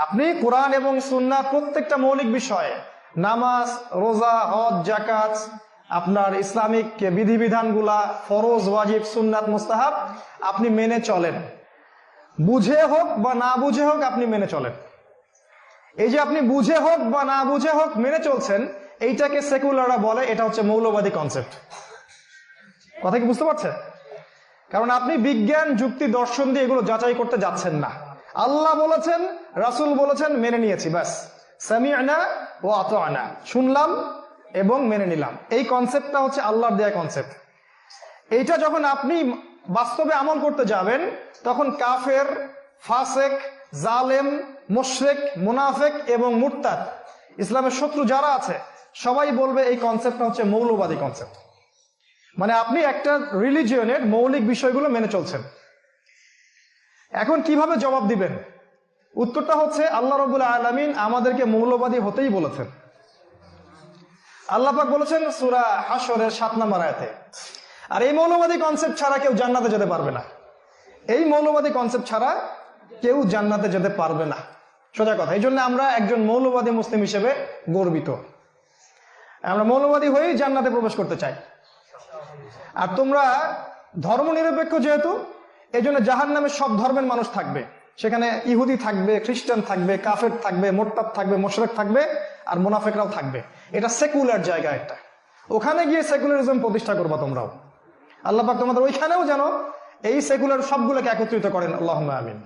আপনি কোরআন এবং সুন্নাহ প্রত্যেকটা মৌলিক বিষয়, নামাজ, রোজা, হজ, যাকাত, আপনার ইসলামিক বিধিবিধানগুলা, ফরজ, ওয়াজিব, সুন্নাত, মুস্তাহাব আপনি মেনে চলেন, বুঝে হোক বা না বুঝে হোক আপনি মেনে চলেন। এই যে আপনি বুঝে হোক বা না বুঝে হোক মেনে চলছেন, এইটাকে সেকুলাররা বলে এটা হচ্ছে মৌলবাদী কনসেপ্ট। কথা কি বুঝতে পারছেন? কারণ আপনি বিজ্ঞান, যুক্তি, দর্শন দিয়ে এগুলো যাচাই করতে যাচ্ছেন না। আল্লাহ বলেছেন, রাসূল বলেছেন, মেনে নিয়েছি, ব্যাস। সামি'না ওয়া আতা'না, শুনলাম এবং মেনে নিলাম। এই কনসেপ্টটা হচ্ছে আল্লাহর দেয়া কনসেপ্ট। এইটা যখন আপনি বাস্তবে আমল করতে যাবেন, তখন কাফের, ফাসেক, জালেম, মুশরিক, মুনাফিক এবং মুরতাদ, ইসলামের শত্রু যারা আছে সবাই বলবে এই কনসেপ্টটা হচ্ছে মৌলবাদী কনসেপ্ট। মানে আপনি একটা রিলিজিয়নের মৌলিক বিষয়গুলো মেনে চলছেন। এখন কিভাবে জবাব দিবেন? উত্তরটা হচ্ছে আল্লাহ রাব্বুল আলামিন আমাদেরকে মৌলবাদী হতেই বলেছেন। আল্লাহ পাক বলেছেন সূরা হাশরের 7 নম্বর আয়াতে, আর এই মৌলবাদী কনসেপ্ট ছাড়া কেউ জান্নাতে যেতে পারবে না। এই মৌলবাদী কনসেপ্ট ছাড়া কেউ জান্নাতে যেতে পারবে না, সোজা কথা। এই জন্য আমরা একজন মৌলবাদী মুসলিম হিসেবে গর্বিত। আমরা মৌলবাদী হয়েই জান্নাতে প্রবেশ করতে চাই। আর তোমরা ধর্মনিরপেক্ষ যেহেতু, এই জন্য জাহান্নামে সব ধর্মের মানুষ থাকবে। সেখানে ইহুদি থাকবে, খ্রিস্টান থাকবে, কাফের থাকবে, মোরতাদ থাকবে, মুশরিক থাকবে, আর মুনাফিকরাও থাকবে। এটা সেকুলার জায়গা একটা। ওখানে গিয়ে সেকুলারিজম প্রতিষ্ঠা করবা তোমরাও। আল্লাহ পাক তোমাদের ওইখানেও যেন এই সেকুলার সবগুলোকে একত্রিত করেন। আল্লাহুম্মা আমিন।